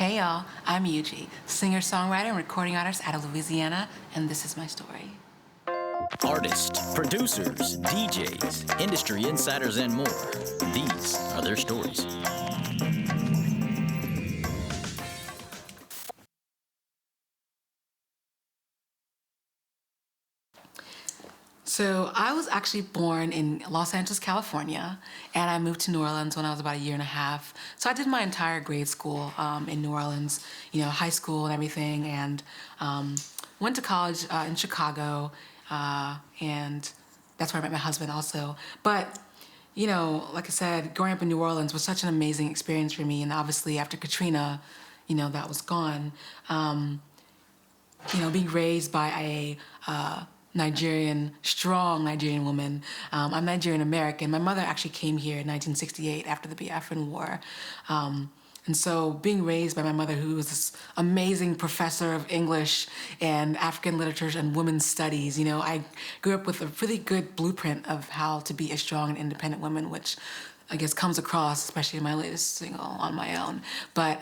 Hey y'all, I'm Eugee, singer-songwriter and recording artist out of Louisiana, and this is my story. Artists, producers, DJs, industry insiders, and more. These are their stories. So I was actually born in Los Angeles, California, and I moved to New Orleans when I was about a year and a half. So I did my entire grade school in New Orleans, high school and everything, and went to college in Chicago, and that's where I met my husband also. But like I said, growing up in New Orleans was such an amazing experience for me, and obviously after Katrina, that was gone. Being raised by a strong Nigerian woman. I'm Nigerian American. My mother actually came here in 1968 after the Biafran War. And so being raised by my mother, who was this amazing professor of English and African literature and women's studies, I grew up with a really good blueprint of how to be a strong and independent woman, which I guess comes across, especially in my latest single, On My Own. But,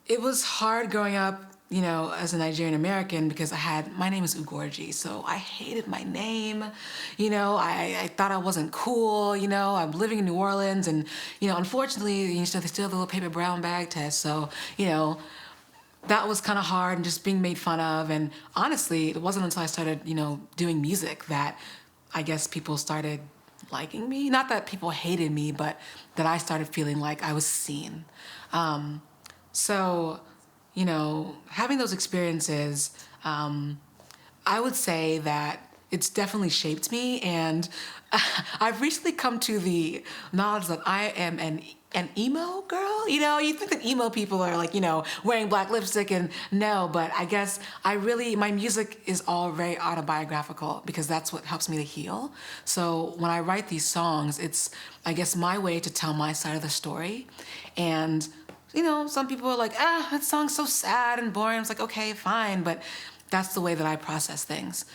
it was hard growing up, as a Nigerian American because my name is Ugorji, so I hated my name. I thought I wasn't cool. I'm living in New Orleans, and unfortunately, they still have the little paper brown bag test. So that was kind of hard and just being made fun of. And honestly, it wasn't until I started, doing music that I guess people started liking me. Not that people hated me, but that I started feeling like I was seen. So, having those experiences, I would say that it's definitely shaped me, and I've recently come to the knowledge that I am an emo girl. You think that emo people are like, wearing black lipstick, and no, but I guess my music is all very autobiographical because that's what helps me to heal. So when I write these songs, it's, I guess, my way to tell my side of the story. And some people are like, that song's so sad and boring. It's like, okay, fine, but that's the way that I process things.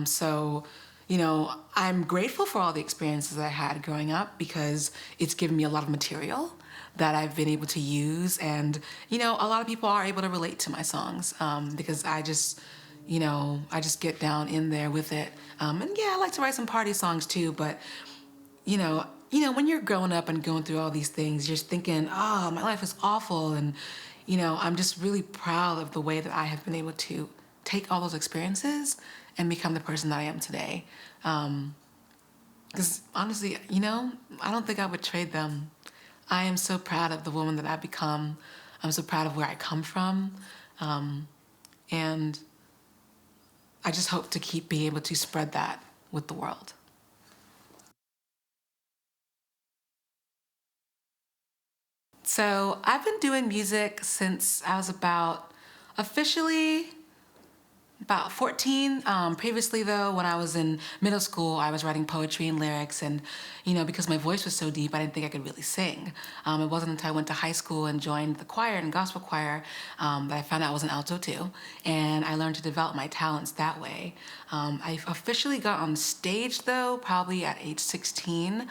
So, I'm grateful for all the experiences I had growing up because it's given me a lot of material that I've been able to use. And, a lot of people are able to relate to my songs because I just get down in there with it. And yeah, I like to write some party songs too, but, when you're growing up and going through all these things, you're thinking, oh, my life is awful. And, I'm just really proud of the way that I have been able to take all those experiences and become the person that I am today. Because honestly, I don't think I would trade them. I am so proud of the woman that I've become. I'm so proud of where I come from. And I just hope to keep being able to spread that with the world. So I've been doing music since I was officially about 14. Previously, though, when I was in middle school, I was writing poetry and lyrics, and because my voice was so deep, I didn't think I could really sing. It wasn't until I went to high school and joined the choir and gospel choir that I found out I was an alto too, and I learned to develop my talents that way. I officially got on stage, though, probably at age 16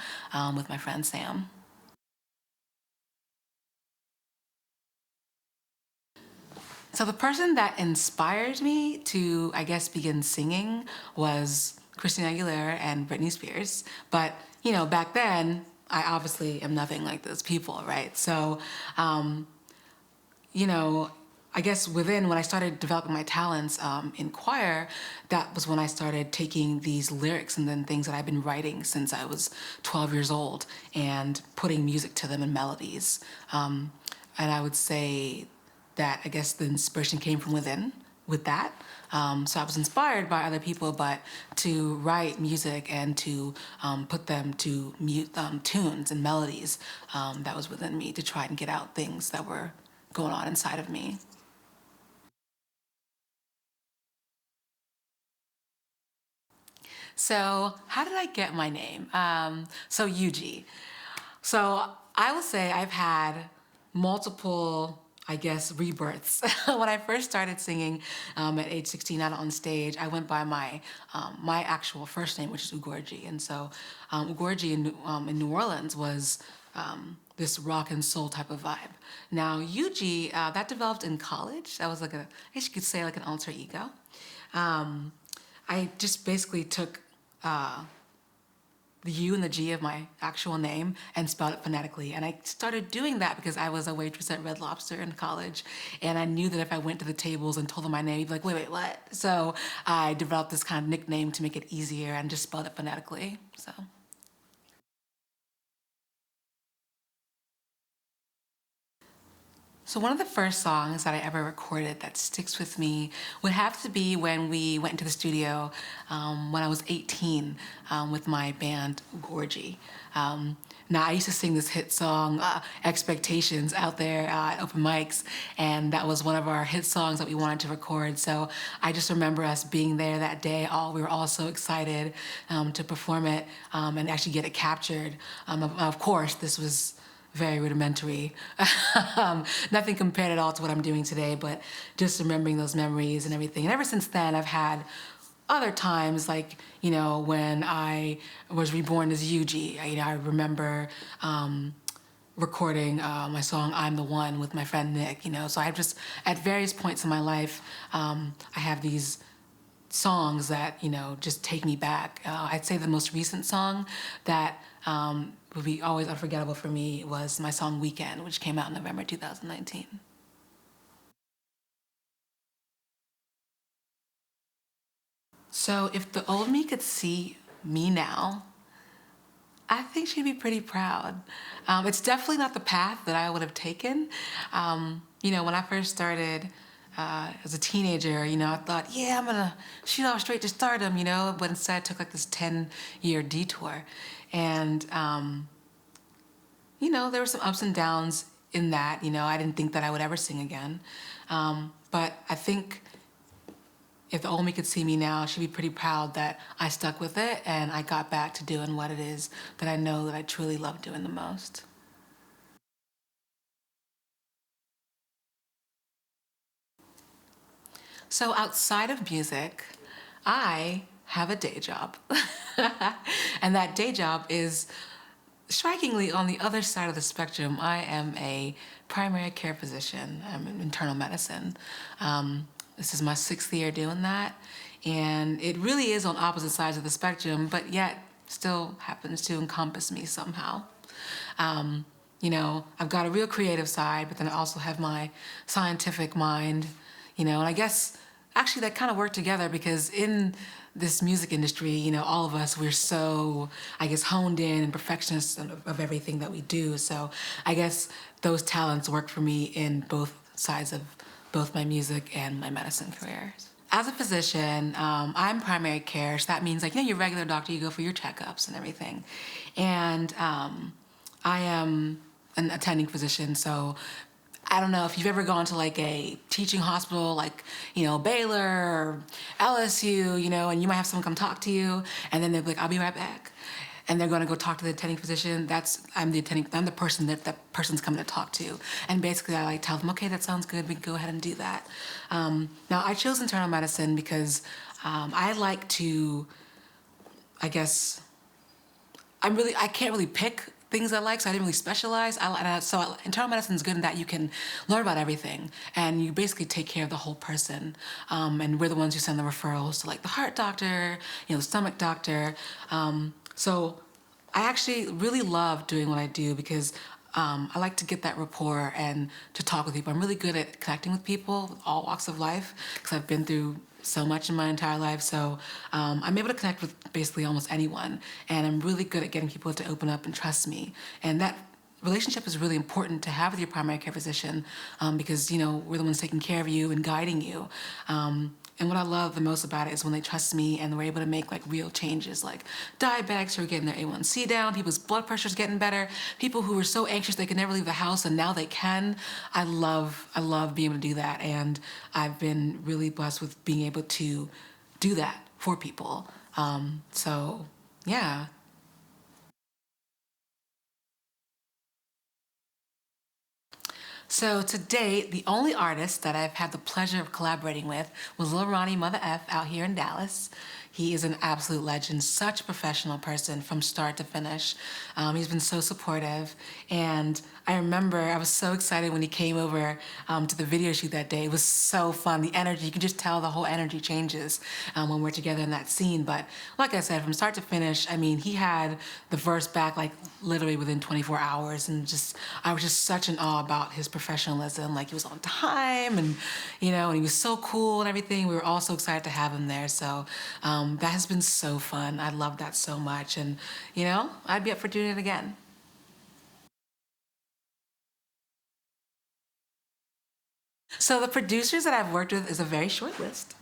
with my friend Sam. So the person that inspired me to, I guess, begin singing was Christina Aguilera and Britney Spears. But, back then, I obviously am nothing like those people, right? So, you know, I guess when I started developing my talents in choir, that was when I started taking these lyrics and then things that I've been writing since I was 12 years old and putting music to them and melodies. And I would say that I guess the inspiration came from within with that. So I was inspired by other people, but to write music and to put them to tunes and melodies that was within me to try and get out things that were going on inside of me. So how did I get my name? So Eugee. So I would say I've had multiple, I guess, rebirths. When I first started singing at age 16 out on stage, I went by my actual first name, which is Ugorji. And so Ugorji in New Orleans was this rock and soul type of vibe. Now, Eugee, that developed in college. That was like I guess you could say like an alter ego. Um, I just basically took the U and the G of my actual name and spelled it phonetically. And I started doing that because I was a waitress at Red Lobster in college. And I knew that if I went to the tables and told them my name, they'd be like, wait, what? So I developed this kind of nickname to make it easier and just spelled it phonetically. So one of the first songs that I ever recorded that sticks with me would have to be when we went into the studio when I was 18 with my band Eugee. Now I used to sing this hit song "Expectations" out there at open mics, and that was one of our hit songs that we wanted to record. So I just remember us being there that day. We were all so excited to perform it and actually get it captured. Of course, this was very rudimentary. Nothing compared at all to what I'm doing today, but just remembering those memories and everything. And ever since then, I've had other times, like, when I was reborn as Eugee. I remember recording my song "I'm the One" with my friend Nick. So I just, at various points in my life, I have these songs that just take me back. I'd say the most recent song that would be always unforgettable for me was my song "Weekend," which came out in November 2019. So if the old me could see me now, I think she'd be pretty proud. It's definitely not the path that I would have taken. When I first started as a teenager, I thought, yeah, I'm gonna shoot off straight to stardom, but instead I took like this 10-year detour. And, there were some ups and downs in that. I didn't think that I would ever sing again. But I think if the old me could see me now, she'd be pretty proud that I stuck with it and I got back to doing what it is that I know that I truly love doing the most. So outside of music, I have a day job. And that day job is strikingly on the other side of the spectrum. I am a primary care physician. I'm in internal medicine. This is my 6th year doing that. And it really is on opposite sides of the spectrum, but yet still happens to encompass me somehow. I've got a real creative side, but then I also have my scientific mind, and I guess actually that kind of worked together because in this music industry, all of us, we're so, I guess, honed in and perfectionists of everything that we do. So I guess those talents work for me in both sides of both my music and my medicine careers. As a physician, I'm primary care, so that means like, your regular doctor, you go for your checkups and everything. And I am an attending physician, so I don't know if you've ever gone to like a teaching hospital like, Baylor or LSU, and you might have someone come talk to you and then they'll be like, I'll be right back. And they're going to go talk to the attending physician. I'm the person that person's coming to talk to. And basically I like tell them, okay, that sounds good. We can go ahead and do that. Now I chose internal medicine because I like to, I guess, I can't really pick things I like, so I didn't really specialize. So internal medicine is good in that you can learn about everything, and you basically take care of the whole person. And we're the ones who send the referrals to like the heart doctor, the stomach doctor. So I actually really love doing what I do because I like to get that rapport and to talk with people. I'm really good at connecting with people, with all walks of life, because I've been through so much in my entire life. So I'm able to connect with basically almost anyone. And I'm really good at getting people to open up and trust me. And that relationship is really important to have with your primary care physician because, we're the ones taking care of you and guiding you. And what I love the most about it is when they trust me and we're able to make like real changes, like diabetics who are getting their A1C down, people's blood pressure's getting better, people who were so anxious they could never leave the house and now they can. I love being able to do that, and I've been really blessed with being able to do that for people. So yeah. So to date, the only artist that I've had the pleasure of collaborating with was Lil Ronnie Mother F out here in Dallas. He is an absolute legend, such a professional person from start to finish. He's been so supportive. And I remember I was so excited when he came over to the video shoot that day. It was so fun. The energy, you can just tell the whole energy changes when we're together in that scene. But like I said, from start to finish, I mean, he had the verse back like literally within 24 hours. And just, I was just such in awe about his professionalism. Like he was on time and, and he was so cool and everything. We were all so excited to have him there. So that has been so fun. I love that so much. And, I'd be up for doing it again. So the producers that I've worked with is a very short list.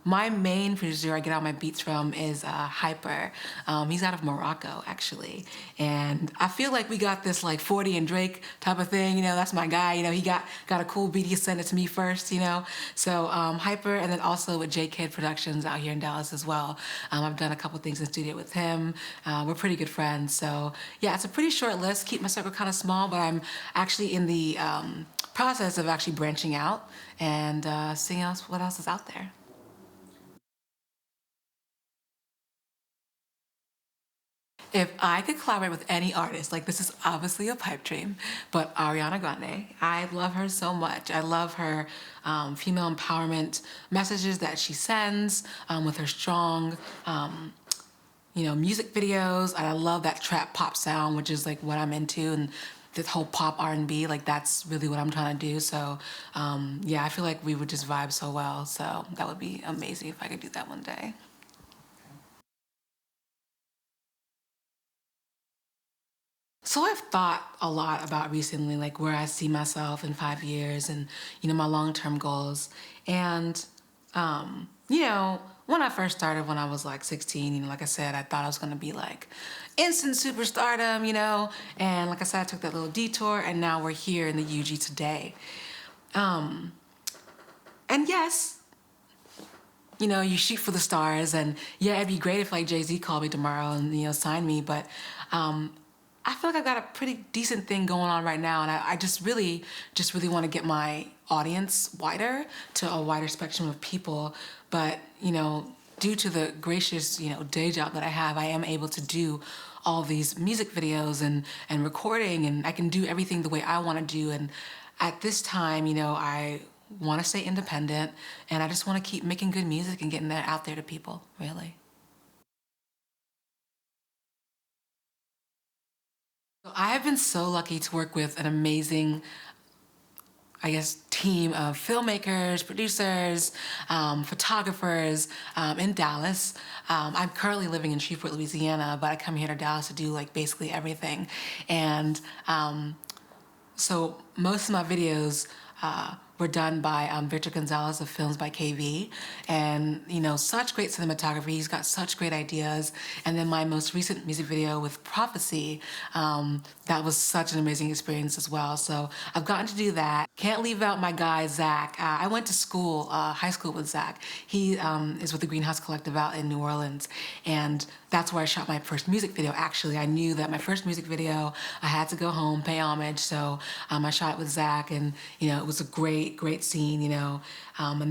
My main producer I get all my beats from is Hyper. He's out of Morocco, actually. And I feel like we got this like 40 and Drake type of thing. That's my guy. He got a cool beat. He sent it to me first. So Hyper, and then also with J Kid Productions out here in Dallas as well. I've done a couple things in studio with him. We're pretty good friends. So yeah, it's a pretty short list. Keep my circle kind of small, but I'm actually in the process of actually branching out and seeing what else is out there. If I could collaborate with any artist, like this is obviously a pipe dream, but Ariana Grande, I love her so much. I love her female empowerment messages that she sends with her strong, music videos. And I love that trap pop sound, which is like what I'm into, and this whole pop R&B, like that's really what I'm trying to do. So yeah, I feel like we would just vibe so well. So that would be amazing if I could do that one day. So I've thought a lot about recently, like where I see myself in 5 years and, my long-term goals. And, when I first started when I was like 16, like I said, I thought I was going to be like instant superstardom, and like I said, I took that little detour and now we're here in the Eugee today. And yes, you shoot for the stars, and yeah, it'd be great if like Jay-Z called me tomorrow and, signed me, but I feel like I've got a pretty decent thing going on right now, and I just really want to get my audience wider to a wider spectrum of people. But, due to the gracious, day job that I have, I am able to do all these music videos and recording, and I can do everything the way I want to do. And at this time, I want to stay independent, and I just want to keep making good music and getting that out there to people, really. So I have been so lucky to work with an amazing, I guess, team of filmmakers, producers, photographers in Dallas. I'm currently living in Shreveport, Louisiana, but I come here to Dallas to do like basically everything. And so most of my videos were done by Victor Gonzalez of Films by KV. And, such great cinematography. He's got such great ideas. And then my most recent music video with Prophecy, that was such an amazing experience as well. So I've gotten to do that. Can't leave out my guy, Zach. I went to school, high school with Zach. He is with the Greenhouse Collective out in New Orleans. And that's where I shot my first music video, actually. I knew that my first music video, I had to go home, pay homage. So I shot it with Zach, and, it was a great scene, and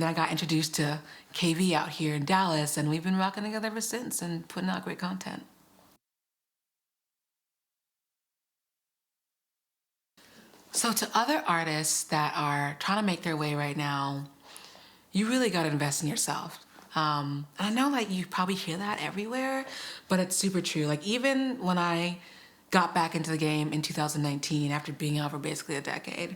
then I got introduced to KV out here in Dallas, and we've been rocking together ever since and putting out great content. So to other artists that are trying to make their way right now, you really got to invest in yourself. And I know like you probably hear that everywhere, but it's super true. Like even when I got back into the game in 2019 after being out for basically a decade,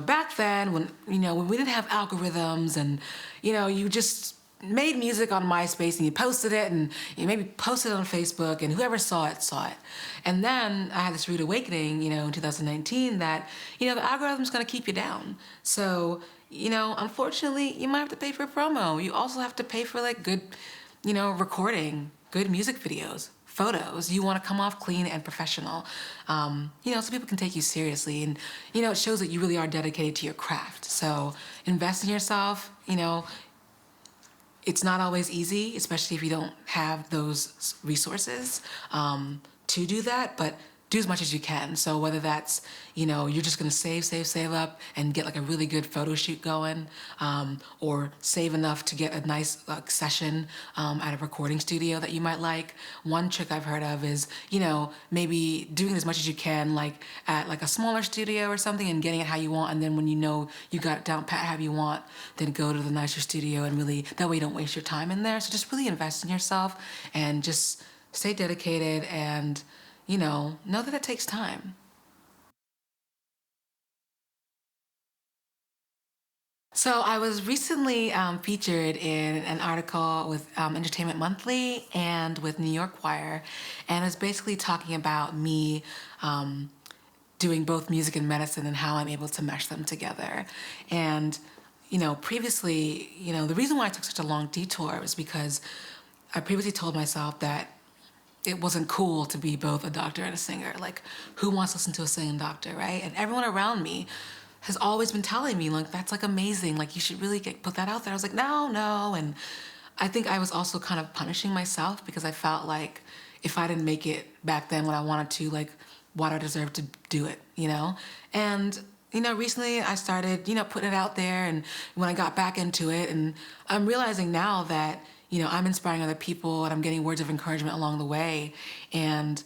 back then when we didn't have algorithms and, you just made music on MySpace and you posted it and you maybe posted it on Facebook and whoever saw it, saw it. And then I had this rude awakening, in 2019 that, the algorithm's gonna keep you down. So, unfortunately, you might have to pay for a promo. You also have to pay for like good, recording, good music videos, photos. You want to come off clean and professional, so people can take you seriously. And, it shows that you really are dedicated to your craft. So invest in yourself, it's not always easy, especially if you don't have those resources to do that, but do as much as you can. So whether that's, you're just gonna save up and get like a really good photo shoot going, or save enough to get a nice session at a recording studio that you might like. One trick I've heard of is, maybe doing as much as you can, like at like a smaller studio or something, and getting it how you want. And then when you know you got it down pat how you want, then go to the nicer studio, and really, that way you don't waste your time in there. So just really invest in yourself and just stay dedicated, and, know that it takes time. So I was recently featured in an article with Entertainment Monthly and with New York Wire, and it's basically talking about me doing both music and medicine and how I'm able to mesh them together. And previously, the reason why I took such a long detour was because I previously told myself that it wasn't cool to be both a doctor and a singer. Like, who wants to listen to a singing doctor, right? And everyone around me has always been telling me, like, that's like amazing. Like, you should really put that out there. I was like, no, no. And I think I was also kind of punishing myself because I felt like if I didn't make it back then when I wanted to, like, why do I deserve to do it? And recently I started, putting it out there, and when I got back into it, and I'm realizing now that, I'm inspiring other people and I'm getting words of encouragement along the way. And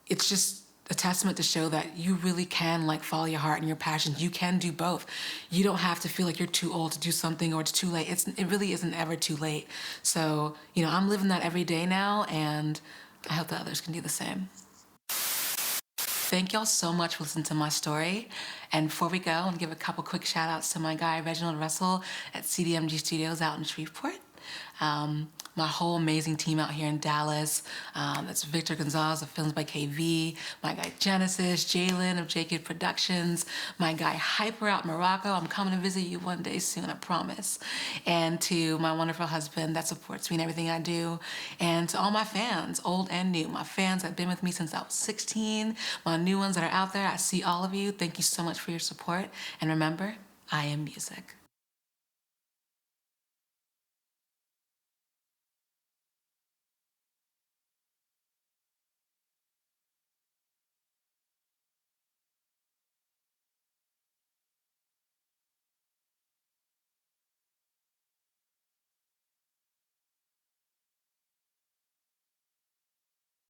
it's just a testament to show that you really can like follow your heart and your passions. You can do both. You don't have to feel like you're too old to do something or it's too late. It really isn't ever too late. So, I'm living that every day now, and I hope that others can do the same. Thank y'all so much for listening to my story. And before we go, I'm gonna give a couple quick shout outs to my guy, Reginald Russell at CDMG Studios out in Shreveport. My whole amazing team out here in Dallas. That's Victor Gonzalez of Films by KV, my guy Genesis, Jalen of JK Productions, my guy Hyper out in Morocco. I'm coming to visit you one day soon, I promise. And to my wonderful husband that supports me in everything I do. And to all my fans, old and new, my fans that have been with me since I was 16, my new ones that are out there, I see all of you. Thank you so much for your support. And remember, I am music.